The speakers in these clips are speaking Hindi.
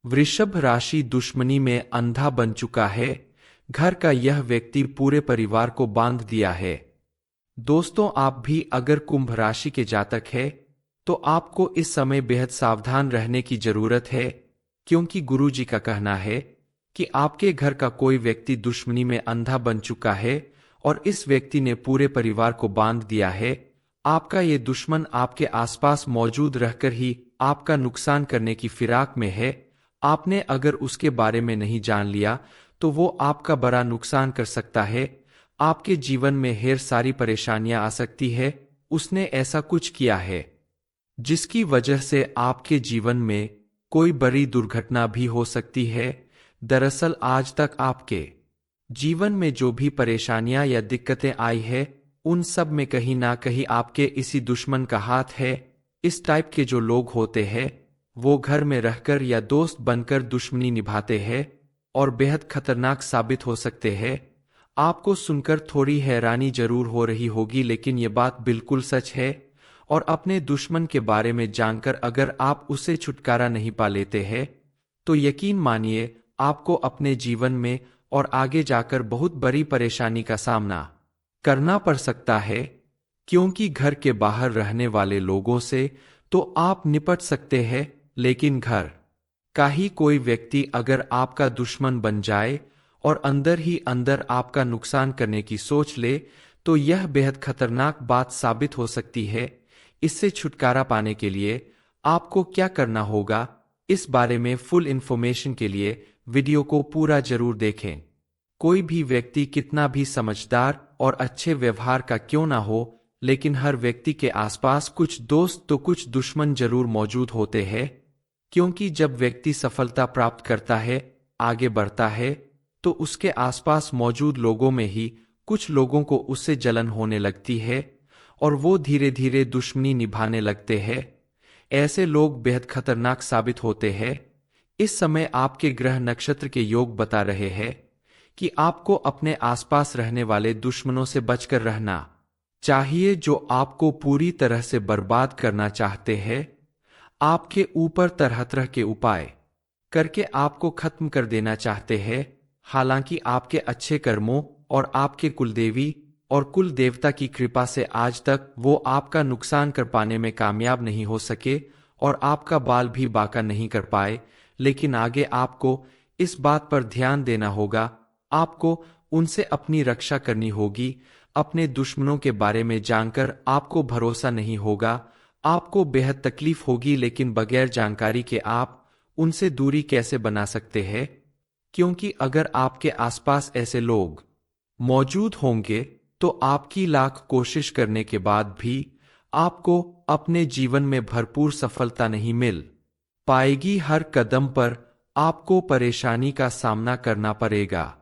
वृषभ राशि दुश्मनी में अंधा बन चुका है। घर का यह व्यक्ति पूरे परिवार को बांध दिया है। दोस्तों, आप भी अगर कुंभ राशि के जातक है तो आपको इस समय बेहद सावधान रहने की जरूरत है, क्योंकि गुरु जी का कहना है कि आपके घर का कोई व्यक्ति दुश्मनी में अंधा बन चुका है और इस व्यक्ति ने पूरे परिवार को बांध दिया है। आपका ये दुश्मन आपके आसपास मौजूद रहकर ही आपका नुकसान करने की फिराक में है। आपने अगर उसके बारे में नहीं जान लिया तो वो आपका बड़ा नुकसान कर सकता है। आपके जीवन में ढेर सारी परेशानियां आ सकती है। उसने ऐसा कुछ किया है जिसकी वजह से आपके जीवन में कोई बड़ी दुर्घटना भी हो सकती है। दरअसल आज तक आपके जीवन में जो भी परेशानियां या दिक्कतें आई है, उन सब में कहीं ना कहीं आपके इसी दुश्मन का हाथ है। इस टाइप के जो लोग होते हैं वो घर में रहकर या दोस्त बनकर दुश्मनी निभाते हैं और बेहद खतरनाक साबित हो सकते हैं। आपको सुनकर थोड़ी हैरानी जरूर हो रही होगी, लेकिन ये बात बिल्कुल सच है। और अपने दुश्मन के बारे में जानकर अगर आप उससे छुटकारा नहीं पा लेते हैं तो यकीन मानिए आपको अपने जीवन में और आगे जाकर बहुत बड़ी परेशानी का सामना करना पड़ सकता है। क्योंकि घर के बाहर रहने वाले लोगों से तो आप निपट सकते हैं, लेकिन घर का ही कोई व्यक्ति अगर आपका दुश्मन बन जाए और अंदर ही अंदर आपका नुकसान करने की सोच ले तो यह बेहद खतरनाक बात साबित हो सकती है। इससे छुटकारा पाने के लिए आपको क्या करना होगा, इस बारे में फुल इन्फॉर्मेशन के लिए वीडियो को पूरा जरूर देखें। कोई भी व्यक्ति कितना भी समझदार और अच्छे व्यवहार का क्यों ना हो, लेकिन हर व्यक्ति के आसपास कुछ दोस्त तो कुछ दुश्मन जरूर मौजूद होते हैं। क्योंकि जब व्यक्ति सफलता प्राप्त करता है, आगे बढ़ता है, तो उसके आसपास मौजूद लोगों में ही कुछ लोगों को उससे जलन होने लगती है और वो धीरे धीरे दुश्मनी निभाने लगते हैं। ऐसे लोग बेहद खतरनाक साबित होते हैं। इस समय आपके ग्रह नक्षत्र के योग बता रहे हैं कि आपको अपने आसपास रहने वाले दुश्मनों से बचकर रहना चाहिए, जो आपको पूरी तरह से बर्बाद करना चाहते हैं। आपके ऊपर तरह तरह के उपाय करके आपको खत्म कर देना चाहते हैं। हालांकि आपके अच्छे कर्मों और आपके कुलदेवी और कुल देवता की कृपा से आज तक वो आपका नुकसान कर पाने में कामयाब नहीं हो सके और आपका बाल भी बांका नहीं कर पाए। लेकिन आगे आपको इस बात पर ध्यान देना होगा। आपको उनसे अपनी रक्षा करनी होगी। अपने दुश्मनों के बारे में जानकर आपको भरोसा नहीं होगा। आपको बेहद तकलीफ होगी, लेकिन बगैर जानकारी के आप उनसे दूरी कैसे बना सकते हैं? क्योंकि अगर आपके आसपास ऐसे लोग मौजूद होंगे तो आपकी लाख कोशिश करने के बाद भी आपको अपने जीवन में भरपूर सफलता नहीं मिल पाएगी। हर कदम पर आपको परेशानी का सामना करना पड़ेगा।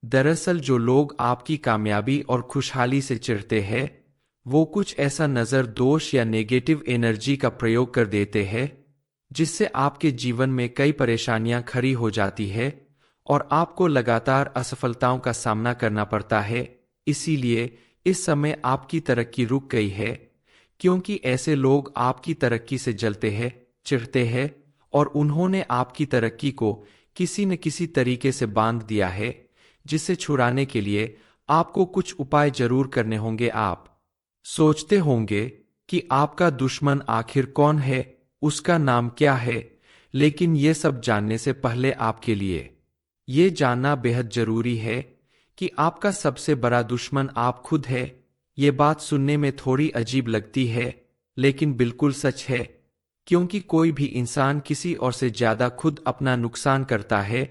दरअसल जो लोग आपकी कामयाबी और खुशहाली से चिढ़ते हैं, वो कुछ ऐसा नजर दोष या नेगेटिव एनर्जी का प्रयोग कर देते हैं जिससे आपके जीवन में कई परेशानियां खड़ी हो जाती है और आपको लगातार असफलताओं का सामना करना पड़ता है। इसीलिए इस समय आपकी तरक्की रुक गई है, क्योंकि ऐसे लोग आपकी तरक्की से जलते हैं, चिढ़ते हैं और उन्होंने आपकी तरक्की को किसी न किसी तरीके से बांध दिया है, जिसे छुड़ाने के लिए आपको कुछ उपाय जरूर करने होंगे। आप सोचते होंगे कि आपका दुश्मन आखिर कौन है, उसका नाम क्या है, लेकिन ये सब जानने से पहले आपके लिए ये जानना बेहद जरूरी है कि आपका सबसे बड़ा दुश्मन आप खुद है। ये बात सुनने में थोड़ी अजीब लगती है, लेकिन बिल्कुल सच है। क्योंकि कोई भी इंसान किसी और से ज्यादा खुद अपना नुकसान करता है,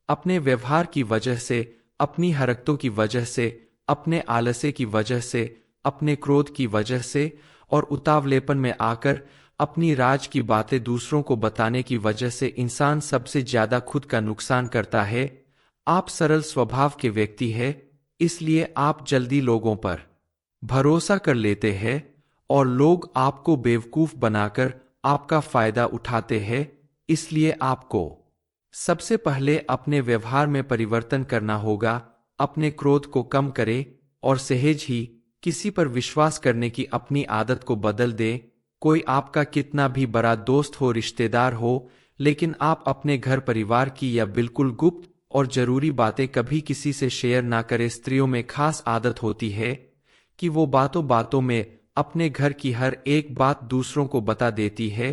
अपने व्यवहार की वजह से, अपनी हरकतों की वजह से, अपने आलस्य की वजह से, अपने क्रोध की वजह से और उतावलेपन में आकर अपनी राज की बातें दूसरों को बताने की वजह से इंसान सबसे ज्यादा खुद का नुकसान करता है। आप सरल स्वभाव के व्यक्ति हैं, इसलिए आप जल्दी लोगों पर भरोसा कर लेते हैं और लोग आपको बेवकूफ बनाकर आपका फायदा उठाते हैं। इसलिए आपको सबसे पहले अपने व्यवहार में परिवर्तन करना होगा। अपने क्रोध को कम करें और सहज ही किसी पर विश्वास करने की अपनी आदत को बदल दें। कोई आपका कितना भी बड़ा दोस्त हो, रिश्तेदार हो, लेकिन आप अपने घर परिवार की या बिल्कुल गुप्त और जरूरी बातें कभी किसी से शेयर ना करें। स्त्रियों में खास आदत होती है कि वो बातों बातों में अपने घर की हर एक बात दूसरों को बता देती है।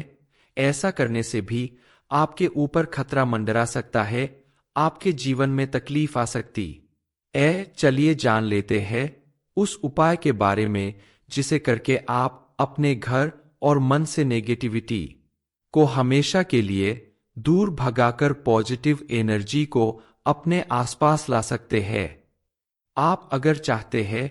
ऐसा करने से भी आपके ऊपर खतरा मंडरा सकता है, आपके जीवन में तकलीफ आ सकती चलिए जान लेते हैं उस उपाय के बारे में जिसे करके आप अपने घर और मन से नेगेटिविटी को हमेशा के लिए दूर भगाकर पॉजिटिव एनर्जी को अपने आसपास ला सकते हैं। आप अगर चाहते हैं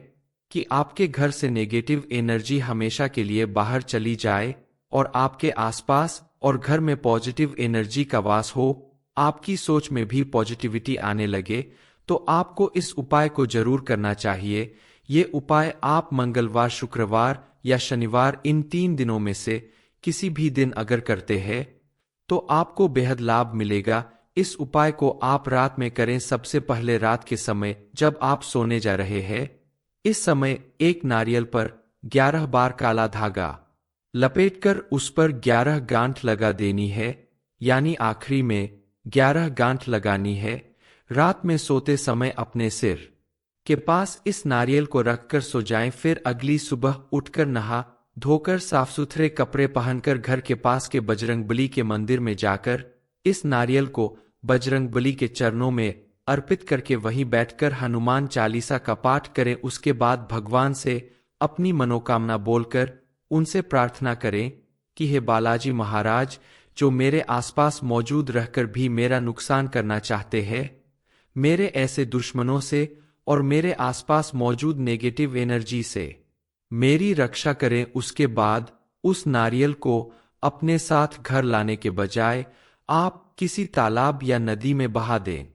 कि आपके घर से नेगेटिव एनर्जी हमेशा के लिए बाहर चली जाए और आपके आसपास और घर में पॉजिटिव एनर्जी का वास हो, आपकी सोच में भी पॉजिटिविटी आने लगे, तो आपको इस उपाय को जरूर करना चाहिए। ये उपाय आप मंगलवार, शुक्रवार या शनिवार इन 3 दिनों में से किसी भी दिन अगर करते हैं तो आपको बेहद लाभ मिलेगा। इस उपाय को आप रात में करें, सबसे पहले रात के समय जब आप सोने जा रहे हैं। इस समय एक नारियल पर 11 बार काला धागा लपेटकर उस पर 11 गांठ लगा देनी है, यानी आखिरी में 11 गांठ लगानी है। रात में सोते समय अपने सिर के पास इस नारियल को रखकर सो जाएं। फिर अगली सुबह उठकर नहा धोकर साफ सुथरे कपड़े पहनकर घर के पास के बजरंगबली के मंदिर में जाकर इस नारियल को बजरंगबली के चरणों में अर्पित करके वहीं बैठकर हनुमान चालीसा का पाठ करें। उसके बाद भगवान से अपनी मनोकामना बोलकर उनसे प्रार्थना करें कि हे बालाजी महाराज, जो मेरे आसपास मौजूद रहकर भी मेरा नुकसान करना चाहते हैं, मेरे ऐसे दुश्मनों से और मेरे आसपास मौजूद नेगेटिव एनर्जी से मेरी रक्षा करें। उसके बाद उस नारियल को अपने साथ घर लाने के बजाय आप किसी तालाब या नदी में बहा दें,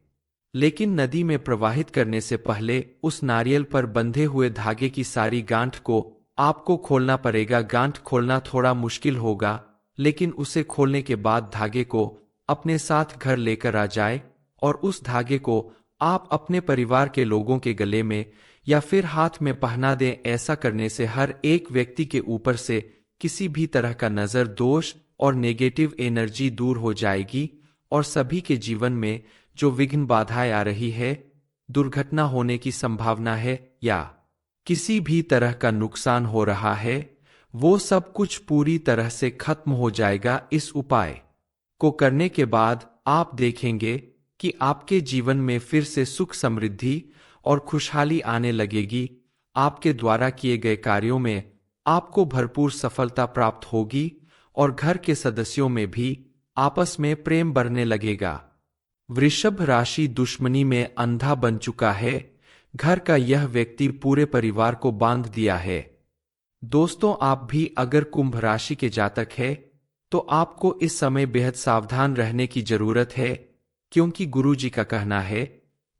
लेकिन नदी में प्रवाहित करने से पहले उस नारियल पर बंधे हुए धागे की सारी गांठ को आपको खोलना पड़ेगा। गांठ खोलना थोड़ा मुश्किल होगा, लेकिन उसे खोलने के बाद धागे को अपने साथ घर लेकर आ जाए और उस धागे को आप अपने परिवार के लोगों के गले में या फिर हाथ में पहना दें। ऐसा करने से हर एक व्यक्ति के ऊपर से किसी भी तरह का नजर दोष और नेगेटिव एनर्जी दूर हो जाएगी और सभी के जीवन में जो विघ्न बाधाएं आ रही है, दुर्घटना होने की संभावना है या किसी भी तरह का नुकसान हो रहा है, वो सब कुछ पूरी तरह से खत्म हो जाएगा। इस उपाय को करने के बाद आप देखेंगे कि आपके जीवन में फिर से सुख, समृद्धि और खुशहाली आने लगेगी। आपके द्वारा किए गए कार्यों में आपको भरपूर सफलता प्राप्त होगी और घर के सदस्यों में भी आपस में प्रेम बढ़ने लगेगा। वृषभ राशि, दुश्मनी में अंधा बन चुका है। घर का यह व्यक्ति पूरे परिवार को बांध दिया है। दोस्तों, आप भी अगर कुंभ राशि के जातक है तो आपको इस समय बेहद सावधान रहने की जरूरत है, क्योंकि गुरु जी का कहना है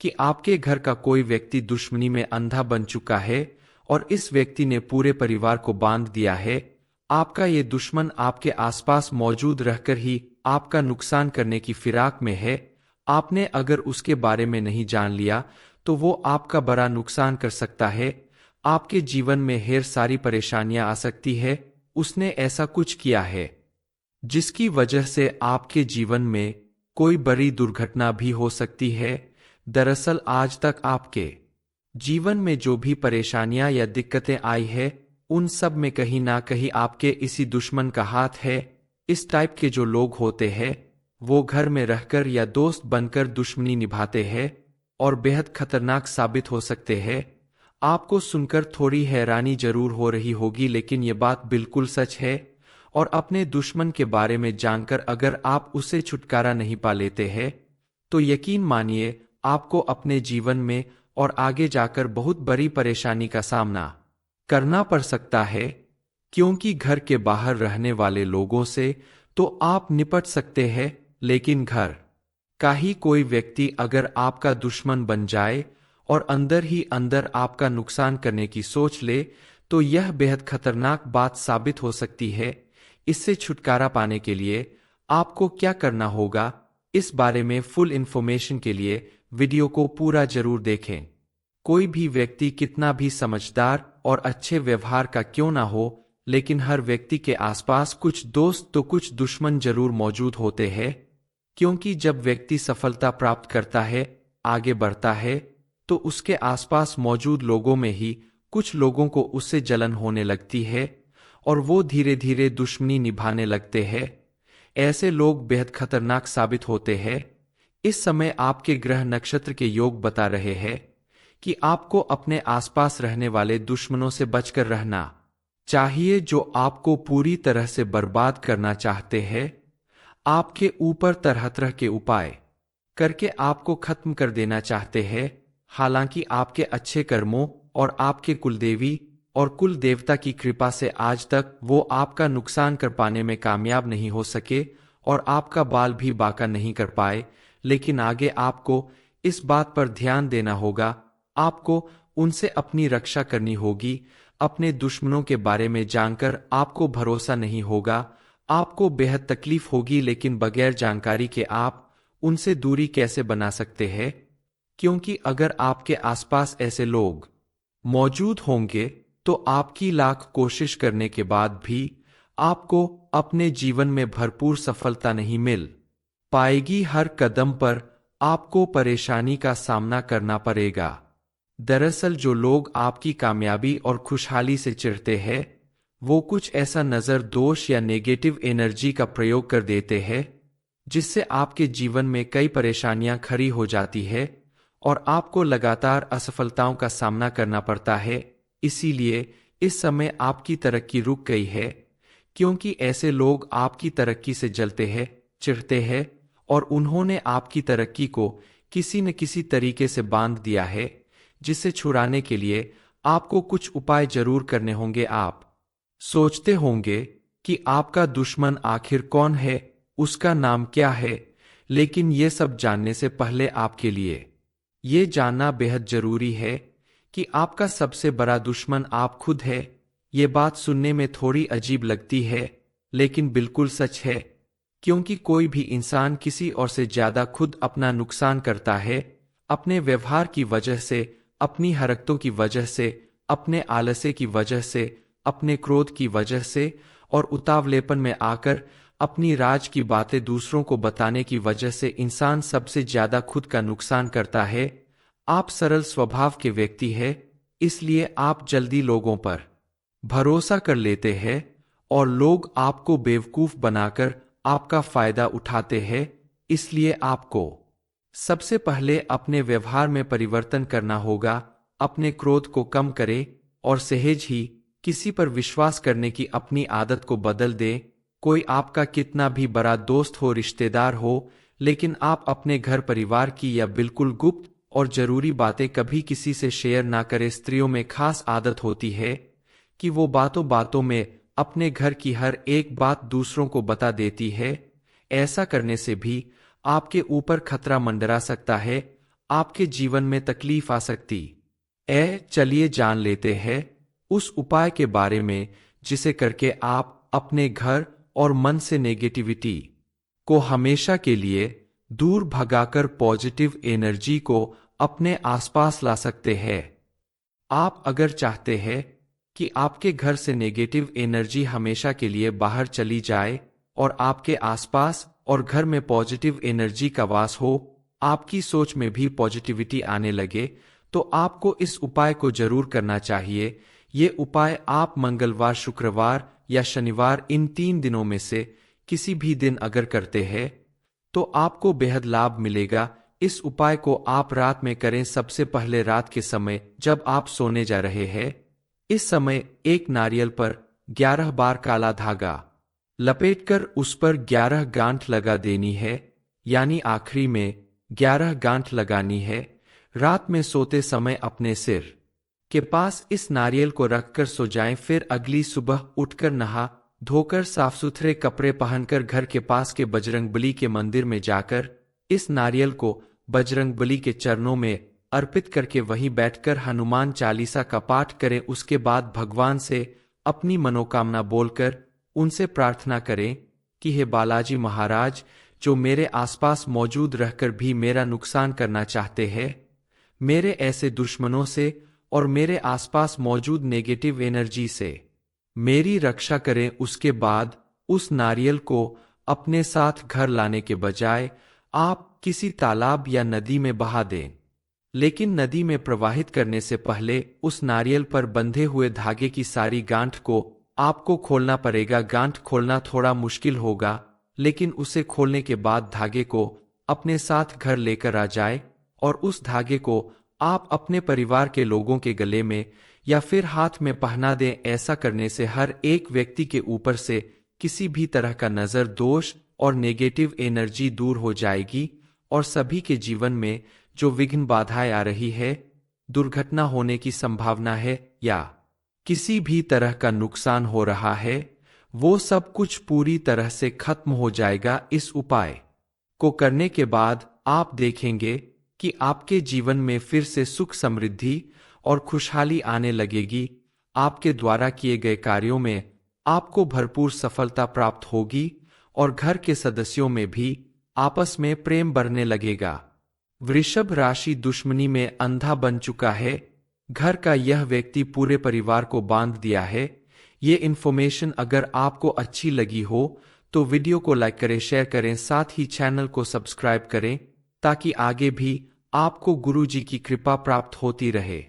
कि आपके घर का कोई व्यक्ति दुश्मनी में अंधा बन चुका है और इस व्यक्ति ने पूरे परिवार को बांध दिया है। आपका ये दुश्मन आपके आसपास मौजूद रहकर ही आपका नुकसान करने की फिराक में है। आपने अगर उसके बारे में नहीं जान लिया तो वो आपका बड़ा नुकसान कर सकता है। आपके जीवन में ढेर सारी परेशानियां आ सकती है। उसने ऐसा कुछ किया है जिसकी वजह से आपके जीवन में कोई बड़ी दुर्घटना भी हो सकती है। दरअसल आज तक आपके जीवन में जो भी परेशानियां या दिक्कतें आई है, उन सब में कहीं ना कहीं आपके इसी दुश्मन का हाथ है। इस टाइप के जो लोग होते हैं वो घर में रहकर या दोस्त बनकर दुश्मनी निभाते हैं और बेहद खतरनाक साबित हो सकते हैं। आपको सुनकर थोड़ी हैरानी जरूर हो रही होगी, लेकिन ये बात बिल्कुल सच है। और अपने दुश्मन के बारे में जानकर अगर आप उससे छुटकारा नहीं पा लेते हैं तो यकीन मानिए आपको अपने जीवन में और आगे जाकर बहुत बड़ी परेशानी का सामना करना पड़ सकता है। क्योंकि घर के बाहर रहने वाले लोगों से तो आप निपट सकते हैं, लेकिन घर का ही कोई व्यक्ति अगर आपका दुश्मन बन जाए और अंदर ही अंदर आपका नुकसान करने की सोच ले तो यह बेहद खतरनाक बात साबित हो सकती है। इससे छुटकारा पाने के लिए आपको क्या करना होगा, इस बारे में फुल इन्फॉर्मेशन के लिए वीडियो को पूरा जरूर देखें। कोई भी व्यक्ति कितना भी समझदार और अच्छे व्यवहार का क्यों ना हो, लेकिन हर व्यक्ति के आसपास कुछ दोस्त तो कुछ दुश्मन जरूर मौजूद होते हैं। क्योंकि जब व्यक्ति सफलता प्राप्त करता है, आगे बढ़ता है, तो उसके आसपास मौजूद लोगों में ही कुछ लोगों को उससे जलन होने लगती है और वो धीरे धीरे दुश्मनी निभाने लगते हैं। ऐसे लोग बेहद खतरनाक साबित होते हैं। इस समय आपके ग्रह नक्षत्र के योग बता रहे हैं कि आपको अपने आसपास रहने वाले दुश्मनों से बचकर रहना चाहिए, जो आपको पूरी तरह से बर्बाद करना चाहते हैं। आपके ऊपर तरह तरह के उपाय करके आपको खत्म कर देना चाहते हैं। हालांकि आपके अच्छे कर्मों और आपके कुलदेवी और कुल देवता की कृपा से आज तक वो आपका नुकसान कर पाने में कामयाब नहीं हो सके और आपका बाल भी बांका नहीं कर पाए, लेकिन आगे आपको इस बात पर ध्यान देना होगा। आपको उनसे अपनी रक्षा करनी होगी। अपने दुश्मनों के बारे में जानकर आपको भरोसा नहीं होगा। आपको बेहद तकलीफ होगी, लेकिन बगैर जानकारी के आप उनसे दूरी कैसे बना सकते हैं? क्योंकि अगर आपके आसपास ऐसे लोग मौजूद होंगे तो आपकी लाख कोशिश करने के बाद भी आपको अपने जीवन में भरपूर सफलता नहीं मिल पाएगी। हर कदम पर आपको परेशानी का सामना करना पड़ेगा। दरअसल जो लोग आपकी कामयाबी और खुशहाली से चिढ़ते हैं, वो कुछ ऐसा नजर दोष या नेगेटिव एनर्जी का प्रयोग कर देते हैं जिससे आपके जीवन में कई परेशानियां खड़ी हो जाती है और आपको लगातार असफलताओं का सामना करना पड़ता है। इसीलिए इस समय आपकी तरक्की रुक गई है, क्योंकि ऐसे लोग आपकी तरक्की से जलते हैं, चिढ़ते हैं और उन्होंने आपकी तरक्की को किसी न किसी तरीके से बांध दिया है, जिसे छुड़ाने के लिए आपको कुछ उपाय जरूर करने होंगे। आप सोचते होंगे कि आपका दुश्मन आखिर कौन है, उसका नाम क्या है, लेकिन ये सब जानने से पहले आपके लिए ये जानना बेहद जरूरी है कि आपका सबसे बड़ा दुश्मन आप खुद है। ये बात सुनने में थोड़ी अजीब लगती है, लेकिन बिल्कुल सच है, क्योंकि कोई भी इंसान किसी और से ज्यादा खुद अपना नुकसान करता है। अपने व्यवहार की वजह से, अपनी हरकतों की वजह से, अपने आलस्य की वजह से, अपने क्रोध की वजह से और उतावलेपन में आकर अपनी राज की बातें दूसरों को बताने की वजह से इंसान सबसे ज्यादा खुद का नुकसान करता है। आप सरल स्वभाव के व्यक्ति हैं, इसलिए आप जल्दी लोगों पर भरोसा कर लेते हैं और लोग आपको बेवकूफ बनाकर आपका फायदा उठाते हैं। इसलिए आपको सबसे पहले अपने व्यवहार में परिवर्तन करना होगा। अपने क्रोध को कम करें और सहज ही किसी पर विश्वास करने की अपनी आदत को बदल दें। कोई आपका कितना भी बड़ा दोस्त हो, रिश्तेदार हो, लेकिन आप अपने घर परिवार की या बिल्कुल गुप्त और जरूरी बातें कभी किसी से शेयर ना करें। स्त्रियों में खास आदत होती है कि वो बातों बातों में अपने घर की हर एक बात दूसरों को बता देती है। ऐसा करने से भी आपके ऊपर खतरा मंडरा सकता है, आपके जीवन में तकलीफ आ सकती चलिए जान लेते हैं उस उपाय के बारे में जिसे करके आप अपने घर और मन से नेगेटिविटी को हमेशा के लिए दूर भगाकर पॉजिटिव एनर्जी को अपने आसपास ला सकते हैं। आप अगर चाहते हैं कि आपके घर से नेगेटिव एनर्जी हमेशा के लिए बाहर चली जाए और आपके आसपास और घर में पॉजिटिव एनर्जी का वास हो, आपकी सोच में भी पॉजिटिविटी आने लगे, तो आपको इस उपाय को जरूर करना चाहिए। ये उपाय आप मंगलवार, शुक्रवार या शनिवार, इन 3 दिनों में से किसी भी दिन अगर करते हैं तो आपको बेहद लाभ मिलेगा। इस उपाय को आप रात में करें, सबसे पहले रात के समय जब आप सोने जा रहे हैं। इस समय एक नारियल पर 11 बार काला धागा लपेटकर उस पर 11 गांठ लगा देनी है, यानी आखिरी में 11 गांठ लगानी है। रात में सोते समय अपने सिर के पास इस नारियल को रखकर सो जाएं। फिर अगली सुबह उठकर नहा धोकर साफ सुथरे कपड़े पहनकर घर के पास के बजरंगबली के मंदिर में जाकर इस नारियल को बजरंगबली के चरणों में अर्पित करके वहीं बैठकर हनुमान चालीसा का पाठ करें। उसके बाद भगवान से अपनी मनोकामना बोलकर उनसे प्रार्थना करें कि हे बालाजी महाराज, जो मेरे आसपास मौजूद रहकर भी मेरा नुकसान करना चाहते हैं, मेरे ऐसे दुश्मनों से और मेरे आसपास मौजूद नेगेटिव एनर्जी से मेरी रक्षा करें। उसके बाद उस नारियल को अपने साथ घर लाने के बजाय आप किसी तालाब या नदी में बहा दें। लेकिन नदी में प्रवाहित करने से पहले उस नारियल पर बंधे हुए धागे की सारी गांठ को आपको खोलना पड़ेगा। गांठ खोलना थोड़ा मुश्किल होगा, लेकिन उसे खोलने के बाद धागे को अपने साथ घर लेकर आ जाए और उस धागे को आप अपने परिवार के लोगों के गले में या फिर हाथ में पहना दें। ऐसा करने से हर एक व्यक्ति के ऊपर से किसी भी तरह का नजर दोष और नेगेटिव एनर्जी दूर हो जाएगी और सभी के जीवन में जो विघ्न बाधाएं आ रही है, दुर्घटना होने की संभावना है या किसी भी तरह का नुकसान हो रहा है, वो सब कुछ पूरी तरह से खत्म हो जाएगा। इस उपाय को करने के बाद आप देखेंगे कि आपके जीवन में फिर से सुख समृद्धि और खुशहाली आने लगेगी। आपके द्वारा किए गए कार्यों में आपको भरपूर सफलता प्राप्त होगी और घर के सदस्यों में भी आपस में प्रेम बढ़ने लगेगा। वृषभ राशि दुश्मनी में अंधा बन चुका है। घर का यह व्यक्ति पूरे परिवार को बांध दिया है। ये इन्फॉर्मेशन अगर आपको अच्छी लगी हो तो वीडियो को लाइक करें, शेयर करें, साथ ही चैनल को सब्सक्राइब करें ताकि आगे भी आपको गुरु जी की कृपा प्राप्त होती रहे।